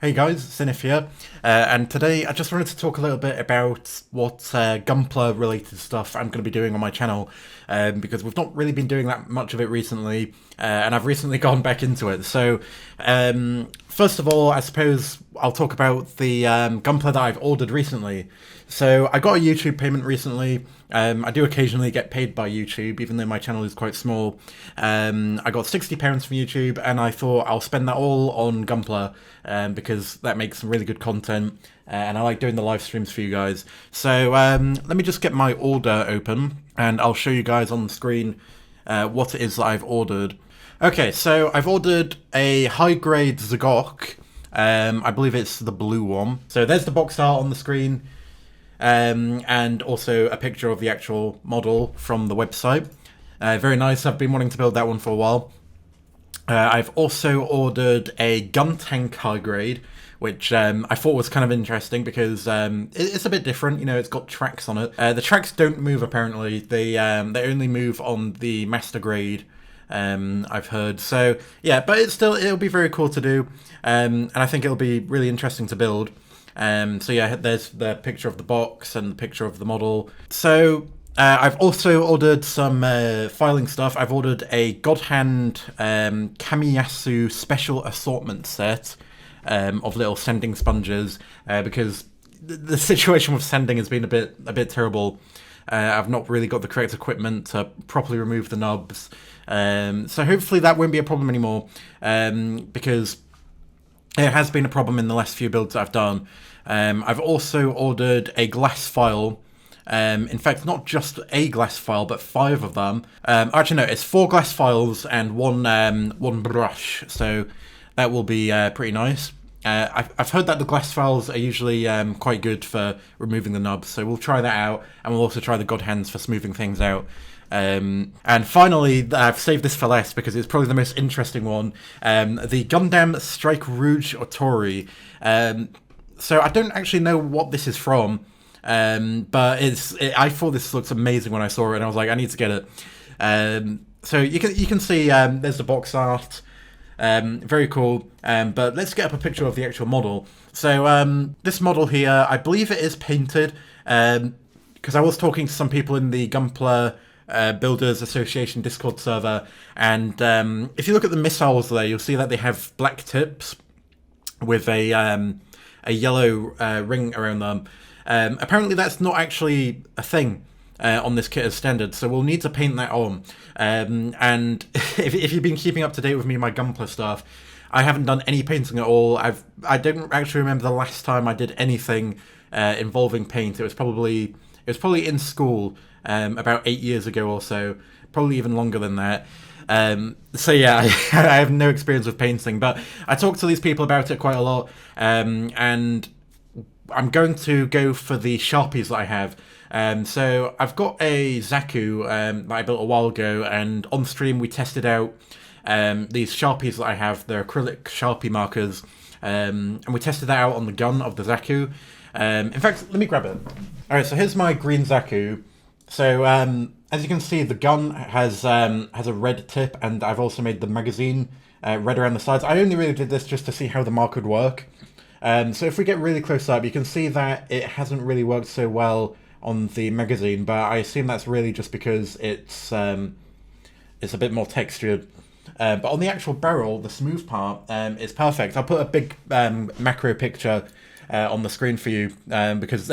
Hey guys, Xenith here, and today I just wanted to talk a little bit about what Gunpla related stuff I'm going to be doing on my channel, because we've not really been doing that much of it recently, and I've recently gone back into it. So, first of all, I suppose I'll talk about the Gunpla that I've ordered recently. So, I got a YouTube payment recently. I do occasionally get paid by YouTube, even though my channel is quite small. I got £60 from YouTube, and I thought I'll spend that all on Gunpla, because that makes some really good content, and I like doing the live streams for you guys. So let me just get my order open, and I'll show you guys on the screen what it is that I've ordered. Okay, so I've ordered a high-grade Zagok. I believe it's the blue one. So there's the box art on the screen. And also a picture of the actual model from the website. Very nice, I've been wanting to build that one for a while. I've also ordered a gun tank high grade, which I thought was kind of interesting because it's a bit different. You know, it's got tracks on it. The tracks don't move apparently. They only move on the master grade. I've heard. So yeah, but it'll be very cool to do, and I think it'll be really interesting to build. So yeah, there's the picture of the box and the picture of the model. So I've also ordered some filing stuff. I've ordered a God Hand Kamiyasu special assortment set of little sanding sponges, because the situation with sanding has been a bit terrible. I've not really got the correct equipment to properly remove the nubs. So hopefully that won't be a problem anymore, because it has been a problem in the last few builds that I've done. I've also ordered a glass file. In fact, not just a glass file, but 5 of them. Actually, no, it's 4 glass files and one brush. So that will be pretty nice. I've heard that the glass files are usually quite good for removing the nubs, so we'll try that out, and we'll also try the God Hands for smoothing things out. And finally, I've saved this for last because it's probably the most interesting one. The Gundam Strike Rouge Otori. So I don't actually know what this is from, but I thought this looks amazing when I saw it, and I was like, I need to get it. So you can see there's the box art. Very cool. But let's get up a picture of the actual model. So this model here, I believe it is painted, because I was talking to some people in the Gunpla Builders Association Discord server, and if you look at the missiles there, you'll see that they have black tips with a yellow ring around them. Apparently that's not actually a thing on this kit as standard, so we'll need to paint that on. And if you've been keeping up to date with me and my Gunpla stuff, I haven't done any painting at all. I don't actually remember the last time I did anything involving paint. It was probably in school, about 8 years ago or so, probably even longer than that. So yeah, I have no experience with painting, but I talked to these people about it quite a lot, and I'm going to go for the Sharpies that I have. So I've got a Zaku that I built a while ago, and on stream we tested out these Sharpies that I have. They're acrylic Sharpie markers, and we tested that out on the gun of the Zaku. In fact, let me grab it. Alright, so here's my green Zaku. So as you can see, the gun has a red tip, and I've also made the magazine red around the sides. I only really did this just to see how the mark would work. So if we get really close up, you can see that it hasn't really worked so well on the magazine, but I assume that's really just because it's a bit more textured. But on the actual barrel, the smooth part, is perfect. I'll put a big macro picture on the screen for you, because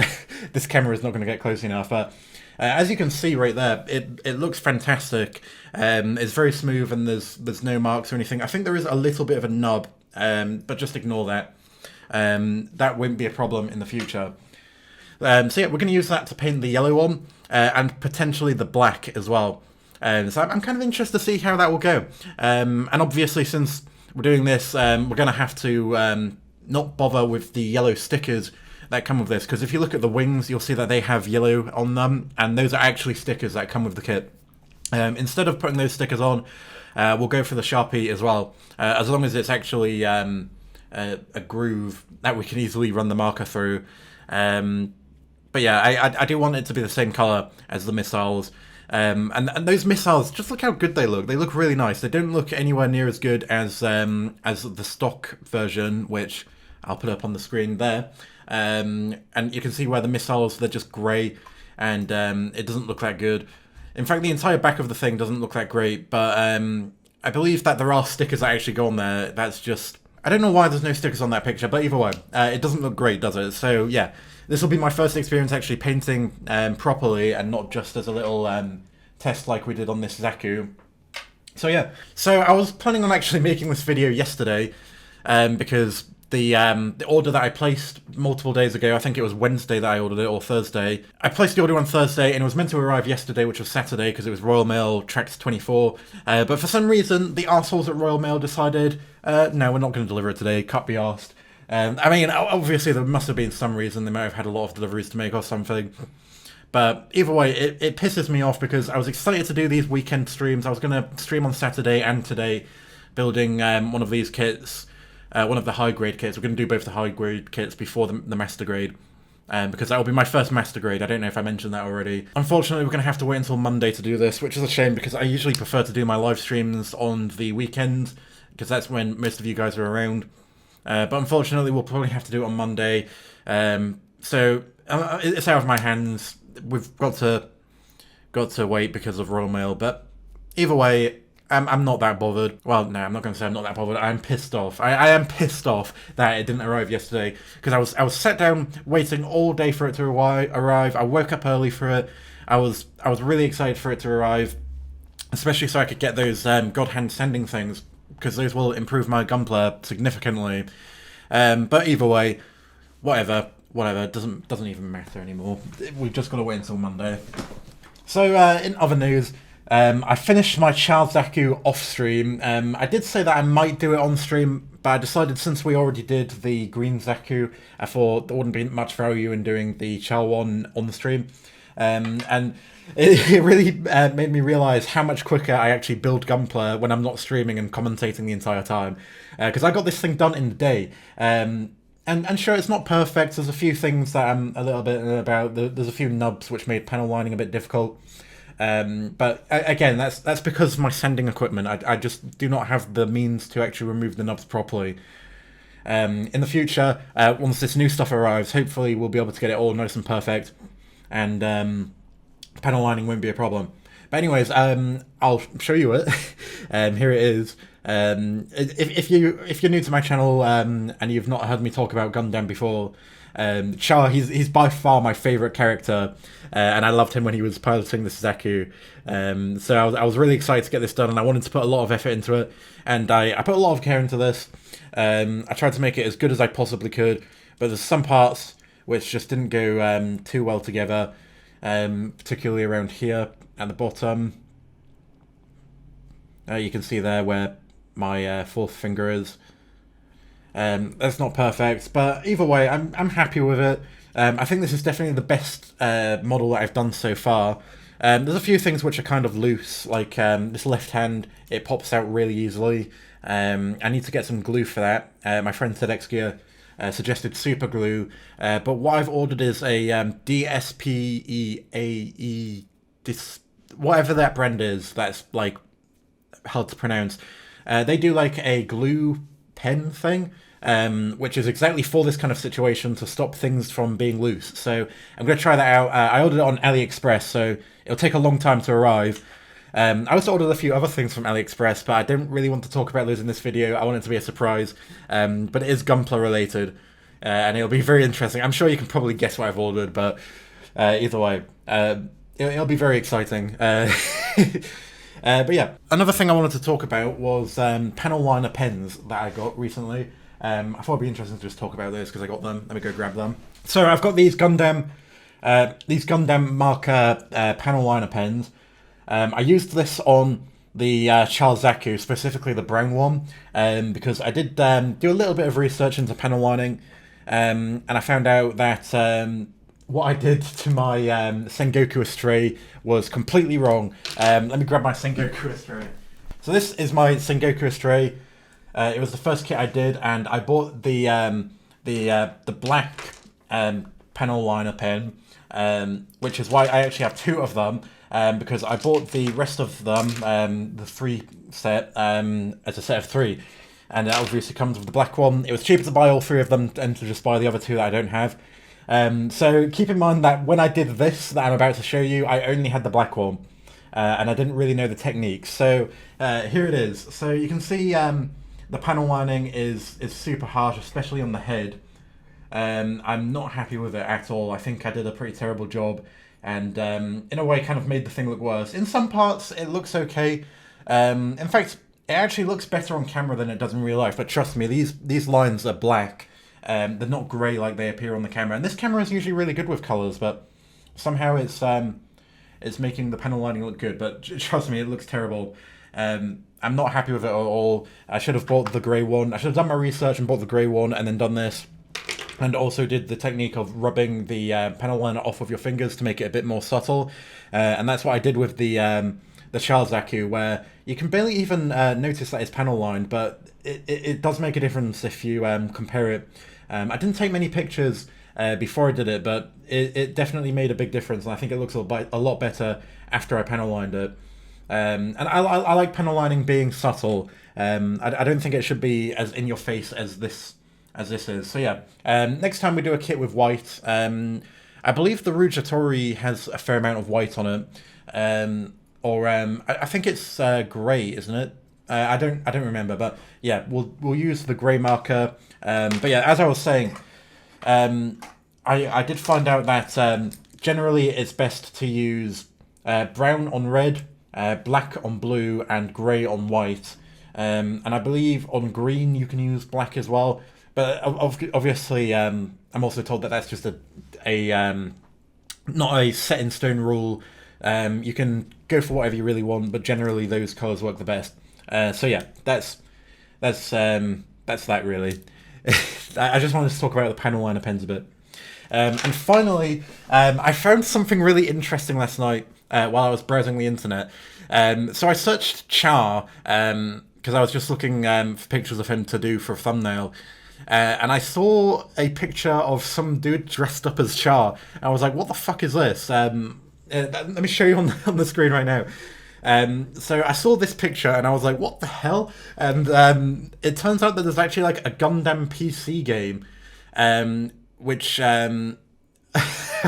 this camera is not going to get close enough. But as you can see right there, it looks fantastic. It's very smooth, and there's no marks or anything. I think there is a little bit of a nub, but just ignore that. That won't be a problem in the future. So yeah, we're going to use that to paint the yellow one, and potentially the black as well. So I'm kind of interested to see how that will go. And obviously, since we're doing this, we're going to have to not bother with the yellow stickers that come with this, because if you look at the wings, you'll see that they have yellow on them, and those are actually stickers that come with the kit. Instead of putting those stickers on, we'll go for the Sharpie as well, as long as it's actually a groove that we can easily run the marker through. But yeah, I do want it to be the same colour as the missiles. And those missiles, just look how good they look. They look really nice. They don't look anywhere near as good as the stock version, which I'll put it up on the screen there. And you can see where the missiles, they're just grey, and it doesn't look that good. In fact, the entire back of the thing doesn't look that great, but I believe that there are stickers that actually go on there. That's just... I don't know why there's no stickers on that picture, but either way, it doesn't look great, does it? So, yeah, this will be my first experience actually painting properly, and not just as a little test like we did on this Zaku. So, yeah. So, I was planning on actually making this video yesterday, because the order that I placed multiple days ago, I think it was Wednesday that I ordered it, or Thursday. I placed the order on Thursday, and it was meant to arrive yesterday, which was Saturday, because it was Royal Mail Tracks 24. But for some reason, the arseholes at Royal Mail decided, no, we're not going to deliver it today, can't be arsed. I mean, obviously there must have been some reason, they might have had a lot of deliveries to make or something. But either way, it pisses me off, because I was excited to do these weekend streams. I was going to stream on Saturday and today, building one of these kits. One of the high grade kits. We're going to do both the high grade kits before the master grade, because that will be my first master grade. I don't know if I mentioned that already. Unfortunately, we're going to have to wait until Monday to do this, which is a shame, because I usually prefer to do my live streams on the weekends, because that's when most of you guys are around. But unfortunately, we'll probably have to do it on Monday. So it's out of my hands. We've got to wait because of Royal Mail. But either way, I'm not that bothered. Well, no, I'm not going to say I'm not that bothered. I'm pissed off. I am pissed off that it didn't arrive yesterday, because I was sat down waiting all day for it to arrive. I woke up early for it. I was really excited for it to arrive, especially so I could get those God Hand sending things, because those will improve my Gunpla significantly. But either way, whatever, it doesn't even matter anymore. We've just got to wait until Monday. So in other news, I finished my Charles Zaku off stream. I did say that I might do it on stream, but I decided since we already did the green Zaku, I thought there wouldn't be much value in doing the Chal one on the stream. And it really made me realise how much quicker I actually build Gunpla when I'm not streaming and commentating the entire time. Because I got this thing done in the day. And sure, it's not perfect. There's a few things that I'm a little bit about. There's a few nubs which made panel lining a bit difficult. But again, that's because of my sanding equipment. I just do not have the means to actually remove the nubs properly. In the future, once this new stuff arrives, hopefully we'll be able to get it all nice and perfect, and panel lining won't be a problem. But anyways, I'll show you it. Here it is. If you're new to my channel and you've not heard me talk about Gundam before, Char, he's by far my favourite character, and I loved him when he was piloting this Zaku. So I was really excited to get this done, and I wanted to put a lot of effort into it, and I put a lot of care into this. I tried to make it as good as I possibly could, but there's some parts which just didn't go too well together, particularly around here at the bottom. You can see there where my fourth finger is. That's not perfect, but either way, I'm happy with it. I think this is definitely the best model that I've done so far. There's a few things which are kind of loose, like this left hand, it pops out really easily. I need to get some glue for that. My friend Tedexgear suggested super glue, but what I've ordered is a DSPEAE, whatever that brand is, that's like hard to pronounce. They do like a glue pen thing, which is exactly for this kind of situation, to stop things from being loose. So I'm going to try that out. I ordered it on AliExpress, so it'll take a long time to arrive. I also ordered a few other things from AliExpress, but I don't really want to talk about those in this video. I want it to be a surprise, but it is Gunpla related, and it'll be very interesting. I'm sure you can probably guess what I've ordered, but either way, it'll be very exciting. But yeah, another thing I wanted to talk about was panel liner pens that I got recently. I thought it'd be interesting to just talk about those because I got them. Let me go grab them. So I've got these Gundam marker panel liner pens. I used this on the Charles Zaku, specifically the brown one, because I did do a little bit of research into panel lining, and I found out that what I did to my Sengoku Astray was completely wrong. Let me grab my Sengoku Astray. So this is my Sengoku Astray. It was the first kit I did, and I bought the black panel liner pen, which is why I actually have two of them, because I bought the rest of them, the three set, as a set of three. and it obviously comes with the black one. It was cheaper to buy all three of them and to just buy the other two that I don't have. So keep in mind that when I did this that I'm about to show you, I only had the black one, and I didn't really know the technique. So here it is. So you can see the panel lining is super harsh, especially on the head. I'm not happy with it at all. I think I did a pretty terrible job, and in a way kind of made the thing look worse. In some parts it looks okay. In fact, it actually looks better on camera than it does in real life, but trust me, these lines are black. They're not grey like they appear on the camera. And this camera is usually really good with colours, but somehow it's making the panel lining look good. But trust me, it looks terrible. I'm not happy with it at all. I should have bought the grey one. I should have done my research and bought the grey one and then done this. And also did the technique of rubbing the panel liner off of your fingers to make it a bit more subtle. And that's what I did with the Charles Zaku, where you can barely even notice that it's panel lined, but it does make a difference if you compare it. I didn't take many pictures before I did it, but it definitely made a big difference, and I think it looks a lot better after I panel lined it. And I like panel lining being subtle. I don't think it should be as in your face as this is. So yeah, next time we do a kit with white, I believe the Rouge Atori has a fair amount of white on it. I think it's grey, isn't it? I don't remember, but yeah, we'll use the grey marker. But yeah, as I was saying, I did find out that generally it's best to use brown on red, black on blue, and grey on white. And I believe on green you can use black as well. But obviously, I'm also told that that's just not a set in stone rule. You can go for whatever you really want, but generally those colours work the best. So yeah, that's that really. I just wanted to talk about the panel liner pens a bit. And finally, I found something really interesting last night while I was browsing the internet. So I searched Char because I was just looking for pictures of him to do for a thumbnail. And I saw a picture of some dude dressed up as Char. And I was like, what the fuck is this? Let me show you on the screen right now. So I saw this picture and I was like, what the hell? And it turns out that there's actually like a Gundam PC game, which I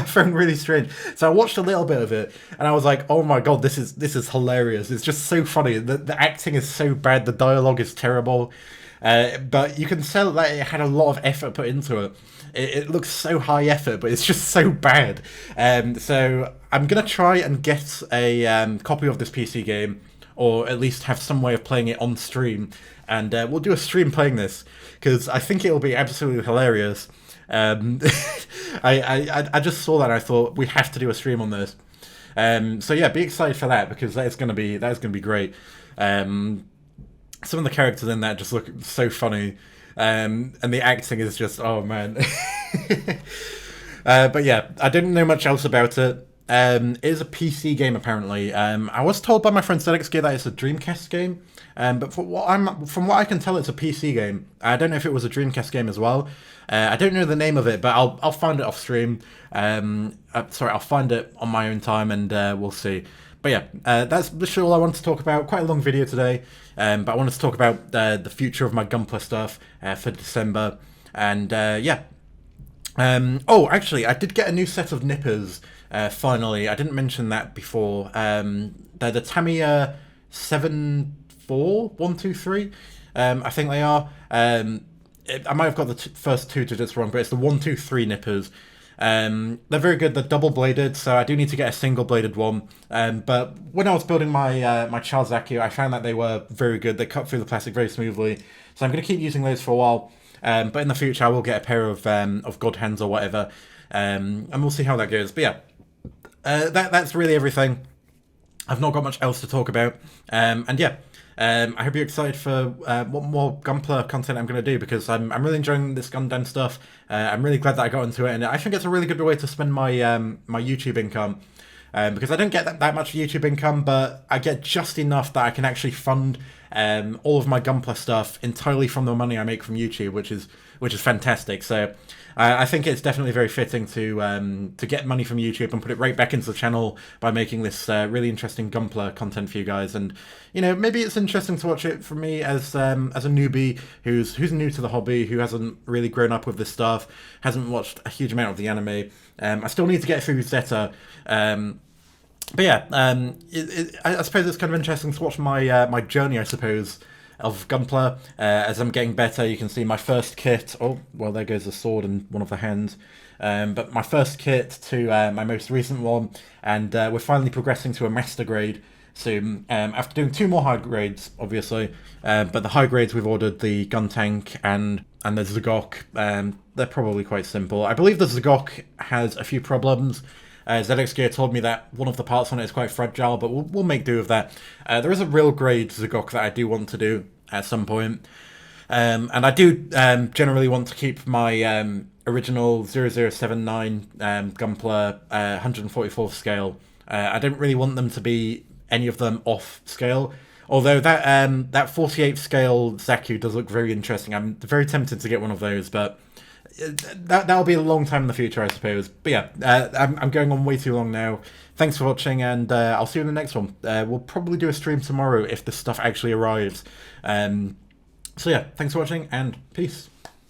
found really strange. So I watched a little bit of it and I was like, oh my god, this is hilarious. It's just so funny. The acting is so bad. The dialogue is terrible. But you can tell that it had a lot of effort put into it. It looks so high effort, but it's just so bad. So I'm going to try and get a copy of this PC game, or at least have some way of playing it on stream. And we'll do a stream playing this, because I think it'll be absolutely hilarious. I just saw that and I thought, we have to do a stream on this. So yeah, be excited for that, because that is going to be great. Some of the characters in that just look so funny, and the acting is just, oh man. But yeah, I didn't know much else about it. It is a PC game apparently. I was told by my friend Celix that it's a Dreamcast game, but from what I can tell, it's a PC game. I don't know if it was a Dreamcast game as well. I don't know the name of it, but I'll find it off stream. I'll find it on my own time, and we'll see. But yeah, that's literally all I wanted to talk about. Quite a long video today, but I wanted to talk about the future of my Gunpla stuff for December. And yeah. Oh, actually, I did get a new set of nippers, finally. I didn't mention that before. They're the Tamiya 74123, I think they are. I might have got the first two digits wrong, but it's the 123 nippers. They're very good. They're double-bladed, so I do need to get a single-bladed one. But when I was building my Charles Zaku, I found that they were very good. They cut through the plastic very smoothly, so I'm going to keep using those for a while. But in the future, I will get a pair of God hands or whatever, and we'll see how that goes. But yeah, that's really everything. I've not got much else to talk about, and yeah. I hope you're excited for what more Gunpla content I'm going to do, because I'm really enjoying this Gundam stuff. I'm really glad that I got into it, and I think it's a really good way to spend my my YouTube income, because I don't get that much YouTube income, but I get just enough that I can actually fund all of my Gunpla stuff entirely from the money I make from YouTube, which is which is fantastic. So I think it's definitely very fitting to get money from YouTube and put it right back into the channel by making this really interesting Gunpla content for you guys. And you know, maybe it's interesting to watch it for me as a newbie who's new to the hobby, who hasn't really grown up with this stuff, hasn't watched a huge amount of the anime. I still need to get through Zeta. But yeah, I suppose it's kind of interesting to watch my journey, I suppose, of Gunpla. As I'm getting better, you can see my first kit. Oh, well, there goes the sword in one of the hands. But my first kit to my most recent one, and we're finally progressing to a master grade soon. After doing 2 more high grades, obviously. But the high grades we've ordered the gun tank and the Zagok. They're probably quite simple. I believe the Zagok has a few problems. ZX Gear told me that one of the parts on it is quite fragile, but we'll make do with that. There is a real grade Zagok that I do want to do at some point. And I do generally want to keep my original 0079 Gunpla 144th scale. I don't really want them to be any of them off scale. Although that 48th scale Zaku does look very interesting. I'm very tempted to get one of those, but that'll be a long time in the future, I suppose. But yeah, I'm going on way too long now. Thanks for watching, and I'll see you in the next one. We'll probably do a stream tomorrow if this stuff actually arrives. So yeah, thanks for watching, and peace.